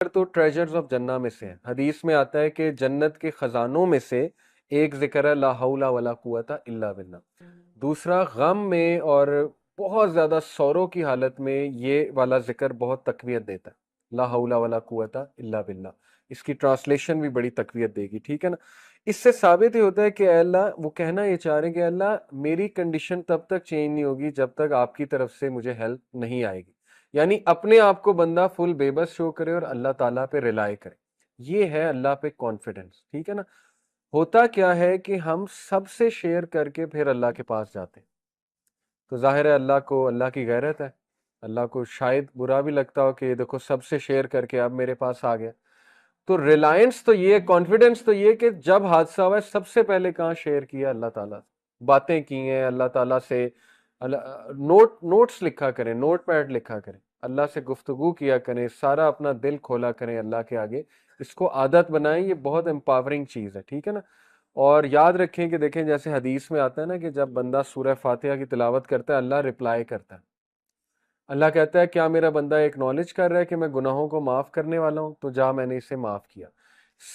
تو treasures of جنہ میں سے ہے. حدیث میں آتا ہے کہ جنت کے خزانوں میں سے ایک ذکر ہے لا حول ولا قوت الا باللہ. دوسرا غم میں اور بہت زیادہ سوروں کی حالت میں یہ والا ذکر بہت تقویت دیتا ہے، لا حول ولا قوت الا باللہ. اس کی ٹرانسلیشن بھی بڑی تقویت دے گی، ٹھیک ہے نا. اس سے ثابت ہی ہوتا ہے کہ اے اللہ، وہ کہنا یہ چاہ رہے ہیں کہ اے اللہ میری کنڈیشن تب تک چینج نہیں ہوگی جب تک آپ کی طرف سے مجھے ہیلپ نہیں آئے گی. یعنی اپنے آپ کو بندہ فل بے بس شو کرے اور اللہ تعالیٰ پہ ریلائی کرے. یہ ہے اللہ پہ کانفیڈنس، ٹھیک ہے نا. ہوتا کیا ہے کہ ہم سب سے شیئر کر کے پھر اللہ کے پاس جاتے ہیں. تو ظاہر ہے اللہ کو اللہ کی غیرت ہے، اللہ کو شاید برا بھی لگتا ہو کہ یہ دیکھو سب سے شیئر کر کے اب میرے پاس آ گیا. تو ریلائنس تو یہ، کانفیڈنس تو یہ کہ جب حادثہ ہوا ہے سب سے پہلے کہاں شیئر کیا؟ اللہ تعالیٰ. باتیں کی ہیں اللہ تعالیٰ سے، نوٹس لکھا کریں، نوٹ پیڈ لکھا کریں، اللہ سے گفتگو کیا کریں، سارا اپنا دل کھولا کریں اللہ کے آگے. اس کو عادت بنائیں، یہ بہت امپاورنگ چیز ہے، ٹھیک ہے نا. اور یاد رکھیں کہ دیکھیں جیسے حدیث میں آتا ہے نا کہ جب بندہ سورہ فاتحہ کی تلاوت کرتا ہے اللہ رپلائی کرتا ہے. اللہ کہتا ہے کیا میرا بندہ ایکنالج کر رہا ہے کہ میں گناہوں کو معاف کرنے والا ہوں؟ تو جا میں نے اسے معاف کیا.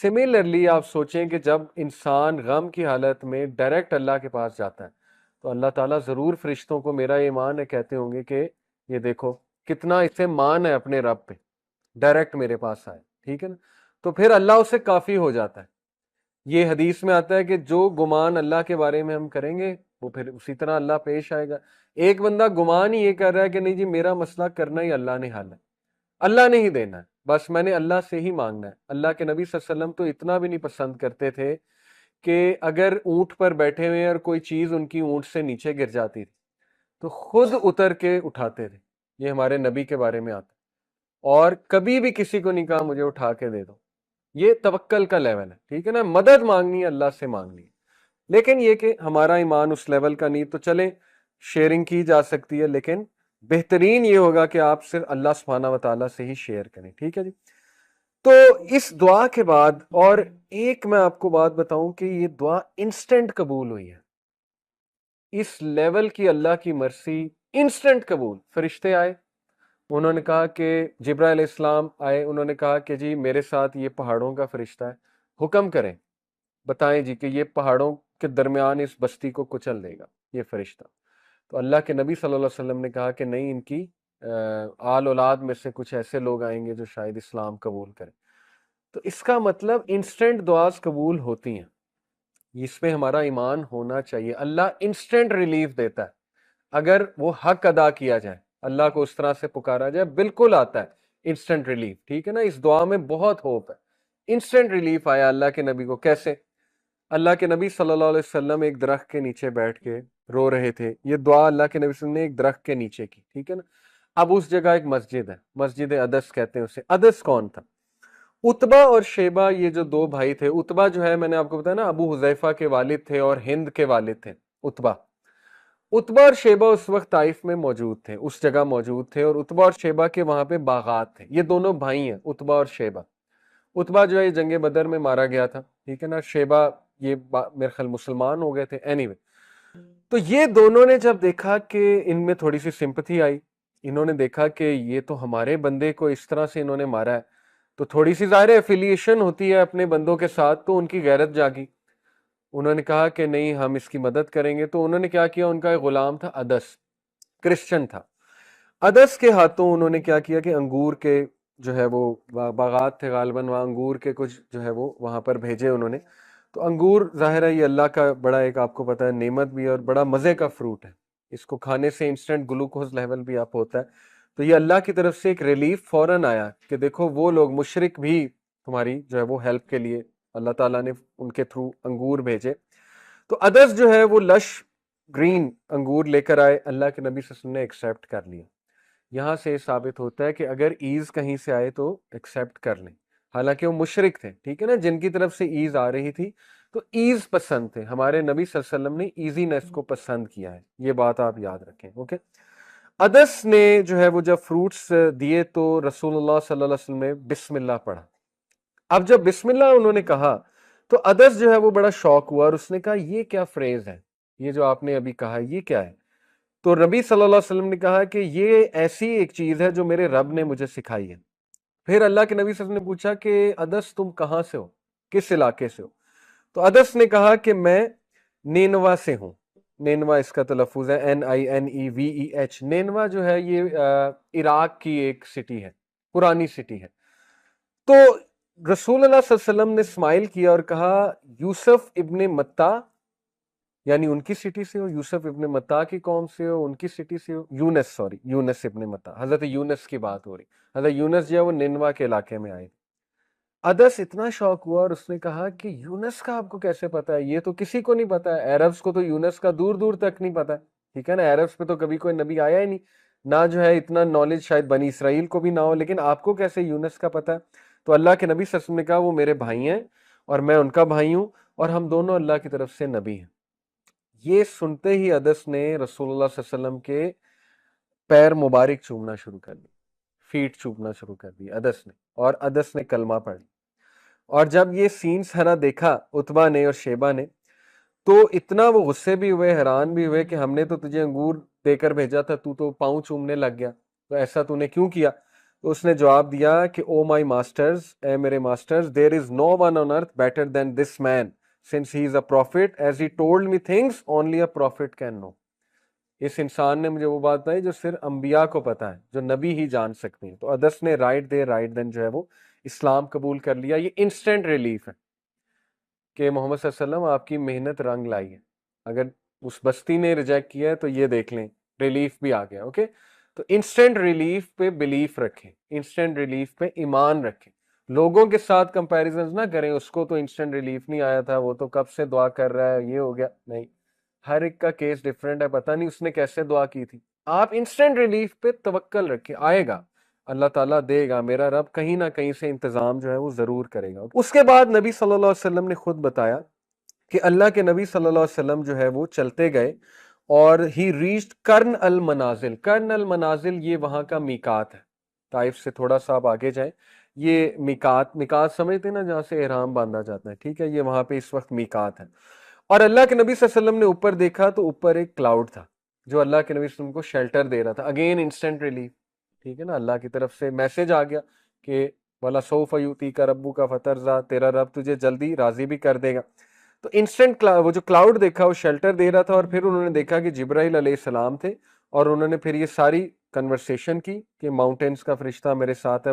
سملرلی آپ سوچیں کہ جب انسان غم کی حالت میں ڈائریکٹ اللہ کے پاس جاتا ہے تو اللہ تعالیٰ ضرور فرشتوں کو، میرا ایمان ہے، کہتے ہوں گے کہ یہ دیکھو کتنا اسے مان ہے اپنے رب پہ، ڈائریکٹ میرے پاس آئے، ٹھیک ہے نا. تو پھر اللہ اسے کافی ہو جاتا ہے. یہ حدیث میں آتا ہے کہ جو گمان اللہ کے بارے میں ہم کریں گے وہ پھر اسی طرح اللہ پیش آئے گا. ایک بندہ گمان ہی یہ کر رہا ہے کہ نہیں جی میرا مسئلہ کرنا ہی اللہ نے حل ہے، اللہ نے ہی دینا ہے، بس میں نے اللہ سے ہی مانگنا ہے. اللہ کے نبی صلی اللہ علیہ وسلم تو اتنا بھی نہیں پسند کرتے تھے کہ اگر اونٹ پر بیٹھے ہوئے اور کوئی چیز ان کی اونٹ سے نیچے گر جاتی تھی تو خود اتر کے اٹھاتے تھے. یہ ہمارے نبی کے بارے میں آتا ہے. اور کبھی بھی کسی کو نہیں کہا مجھے اٹھا کے دے دو. یہ توکل کا لیول ہے، ٹھیک ہے نا. مدد مانگنی ہے اللہ سے مانگنی ہے. لیکن یہ کہ ہمارا ایمان اس لیول کا نہیں، تو چلیں شیئرنگ کی جا سکتی ہے، لیکن بہترین یہ ہوگا کہ آپ صرف اللہ سبحانہ و تعالیٰ سے ہی شیئر کریں، ٹھیک ہے جی. تو اس دعا کے بعد اور ایک میں آپ کو بات بتاؤں کہ یہ دعا انسٹنٹ قبول ہوئی ہے. اس لیول کی اللہ کی مرسی، انسٹنٹ قبول. فرشتے آئے، انہوں نے کہا کہ جبرائیل علیہ السلام آئے، انہوں نے کہا کہ جی میرے ساتھ یہ پہاڑوں کا فرشتہ ہے، حکم کریں، بتائیں جی کہ یہ پہاڑوں کے درمیان اس بستی کو کچل دے گا یہ فرشتہ. تو اللہ کے نبی صلی اللہ علیہ وسلم نے کہا کہ نہیں، ان کی آل اولاد میں سے کچھ ایسے لوگ آئیں گے جو شاید اسلام قبول کریں. تو اس کا مطلب انسٹنٹ دعاز قبول ہوتی ہیں. اس میں ہمارا ایمان ہونا چاہیے. اللہ انسٹنٹ ریلیف دیتا ہے اگر وہ حق ادا کیا جائے، اللہ کو اس طرح سے پکارا جائے، بالکل آتا ہے انسٹنٹ ریلیف، ٹھیک ہے نا. اس دعا میں بہت ہوپ ہے. انسٹنٹ ریلیف آیا اللہ کے نبی کو. کیسے؟ اللہ کے نبی صلی اللہ علیہ وسلم ایک درخت کے نیچے بیٹھ کے رو رہے تھے. یہ دعا اللہ کے نبی صلی اللہ علیہ وسلم نے ایک درخت کے نیچے کی، ٹھیک ہے نا. اب اس جگہ ایک مسجد ہے، مسجد عدس کہتے ہیں اسے. عدس کون تھا؟ اتبا اور شیبہ، یہ جو دو بھائی تھے. اتبا جو ہے میں نے آپ کو بتایا نا ابو حذیفہ کے والد تھے اور ہند کے والد تھے اتبا. اتبا اور شیبہ اس وقت طائف میں موجود تھے، اس جگہ موجود تھے، اور اتبا اور شیبہ کے وہاں پہ باغات تھے. یہ دونوں بھائی ہیں اتبا اور شیبہ. اتبا جو ہے یہ جنگ بدر میں مارا گیا تھا، ٹھیک ہے نا. شیبہ یہ میرے خیال مسلمان ہو گئے تھے. اینی تو یہ دونوں نے جب دیکھا کہ ان میں تھوڑی سی سمپتھی آئی، انہوں نے دیکھا کہ یہ تو ہمارے بندے کو اس طرح سے انہوں نے مارا ہے، تو تھوڑی سی ظاہر ایفیلیشن ہوتی ہے اپنے بندوں کے ساتھ، تو ان کی غیرت جاگی. انہوں نے کہا کہ نہیں ہم اس کی مدد کریں گے. تو انہوں نے کیا کیا، ان کا ایک غلام تھا ادس، کرسچن تھا. ادس کے ہاتھوں انہوں نے کیا کیا کہ انگور کے جو ہے وہ باغات تھے غالباً، وہاں انگور کے کچھ جو ہے وہ وہاں پر بھیجے انہوں نے. تو انگور ظاہر ہے یہ اللہ کا بڑا ایک آپ کو پتہ ہے نعمت بھی ہے اور بڑا مزے کا فروٹ ہے. اس کو کھانے سے انسٹنٹ گلوکوز لیول بھی آپ ہوتا ہے. تو یہ اللہ کی طرف سے ایک ریلیف فوراً آیا کہ دیکھو وہ لوگ مشرک بھی تمہاری جو ہے وہ ہیلپ کے لیے اللہ تعالیٰ نے ان کے تھرو انگور بھیجے. تو ادرس جو ہے وہ لش گرین انگور لے کر آئے، اللہ کے نبی صلی اللہ علیہ وسلم نے ایکسیپٹ کر لیا. یہاں سے ثابت ہوتا ہے کہ اگر ایز کہیں سے آئے تو ایکسیپٹ کر لیں. حالانکہ وہ مشرک تھے، ٹھیک ہے نا، جن کی طرف سے ایز آ رہی تھی تو ایز پسند تھے. ہمارے نبی صلی اللہ علیہ وسلم نے ایزینس کو پسند کیا ہے، یہ بات آپ یاد رکھیں. اوکے. ادس نے جو ہے وہ جب فروٹس دیے تو رسول اللہ صلی اللہ علیہ وسلم نے بسم اللہ پڑھا. اب جب بسم اللہ انہوں نے کہا تو ادس جو ہے وہ بڑا شوق ہوا اور اس نے کہا یہ کیا فریز ہے، یہ جو آپ نے ابھی کہا یہ کیا ہے؟ تو نبی صلی اللہ علیہ وسلم نے کہا کہ یہ ایسی ایک چیز ہے جو میرے رب نے مجھے سکھائی ہے. پھر اللہ کے نبی صلی اللہ علیہ وسلم نے پوچھا کہ ادس تم کہاں سے ہو، کس علاقے سے ہو؟ تو ادس نے کہا کہ میں نینوا سے ہوں. نینوا اس کا تلفظ ہے NINEVEH. نینوا جو ہے یہ عراق کی ایک سٹی ہے، پرانی سٹی ہے. تو رسول اللہ صلی اللہ علیہ وسلم نے اسمائل کیا اور کہا یوسف ابن متا، یعنی ان کی سٹی سے ہو، یوسف ابن متا کی قوم سے ہو، ان کی سٹی سے ہو. یونس ابن متا، حضرت یونس کی بات ہو رہی. حضرت یونس جو ہے وہ نینوا کے علاقے میں آئے. ادس اتنا شوق ہوا اور اس نے کہا کہ یونس کا آپ کو کیسے پتا ہے؟ یہ تو کسی کو نہیں پتا ہے، عربز کو تو یونس کا دور دور تک نہیں پتا ہے. ٹھیک ہے نا، عربز پہ تو کبھی کوئی نبی آیا ہی نہیں، نہ جو ہے اتنا نالج شاید بنی اسرائیل کو بھی نہ ہو، لیکن آپ کو کیسے یونس کا پتا ہے؟ تو اللہ کے نبی صلی اللہ علیہ وسلم نے کہا وہ میرے بھائی ہیں اور میں ان کا بھائی ہوں، اور ہم دونوں اللہ کی طرف سے نبی ہیں. یہ سنتے ہی ادس نے رسول اللہ صلی اللہ علیہ وسلم کے پیر مبارک چومنا شروع کر دی، فیٹ چومنا شروع کر دی ادس نے، اور ادس نے کلمہ پڑھ لی. اور جب یہ سین سارا دیکھا عتبہ نے اور شیبہ نے، تو اتنا وہ غصے بھی ہوئے، حیران بھی ہوئے کہ ہم نے تو تجھے انگور دے کر بھیجا تھا، تو پاؤں چومنے لگ گیا، تو ایسا تو نے کیوں کیا؟ تو اس نے جواب دیا کہ او مائی ماسٹرز، اے میرے masters, there is no one on earth better than this man since he is a prophet as he told me things only a prophet can know. اس انسان نے مجھے وہ بات بتائی جو صرف انبیاء کو پتا ہے، جو نبی ہی جان سکتے ہیں. تو ادس نے رائٹ دین جو ہے وہ اسلام قبول کر لیا. یہ انسٹنٹ ریلیف ہے کہ محمد صلی اللہ علیہ وسلم آپ کی محنت رنگ لائی ہے. اگر اس بستی نے ریجیکٹ کیا ہے تو یہ دیکھ لیں ریلیف بھی آ گیا. اوکے، تو انسٹنٹ ریلیف پہ بلیف رکھیں، انسٹنٹ ریلیف پہ ایمان رکھیں. لوگوں کے ساتھ کمپیریزنز نہ کریں، اس کو تو انسٹنٹ ریلیف نہیں آیا تھا، وہ تو کب سے دعا کر رہا ہے، یہ ہو گیا. نہیں، ہر ایک کا کیس ڈیفرنٹ ہے، پتہ نہیں اس نے کیسے دعا کی تھی. آپ انسٹنٹ ریلیف پہ توکل رکھیں، آئے گا، اللہ تعالیٰ دے گا، میرا رب کہیں نہ کہیں سے انتظام جو ہے وہ ضرور کرے گا. اس کے بعد نبی صلی اللہ علیہ وسلم نے خود بتایا کہ اللہ کے نبی صلی اللہ علیہ وسلم جو ہے وہ چلتے گئے اور ہی ریچڈ کرن المنازل. کرن المنازل یہ وہاں کا میقات ہے، طائف سے تھوڑا سا آپ آگے جائیں، یہ میقات سمجھتے ہیں نا جہاں سے احرام باندھا جاتا ہے. ٹھیک ہے، یہ وہاں پہ اس وقت میقات ہے. اور اللہ کے نبی صلی اللہ علیہ وسلم نے اوپر دیکھا تو اوپر ایک کلاؤڈ تھا جو اللہ کے نبی صلی اللہ علیہ وسلم کو شیلٹر دے رہا تھا. Again instant relief. ٹھیک ہے نا، اللہ کی طرف سے میسج آ گیا کہ وَلَا سَوْفَ يُؤْتِيكَ رَبُّكَ فَتَرْضَىٰ، تیرا رب تجھے جلدی راضی بھی کر دے گا. تو انسٹنٹ وہ جو کلاؤڈ دیکھا وہ شیلٹر دے رہا تھا. اور پھر انہوں نے دیکھا کہ جبرائیل علیہ السلام تھے، اور انہوں نے پھر یہ ساری کنورسیشن کی کہ ماؤنٹینز کا فرشتہ میرے ساتھ ہے، وہ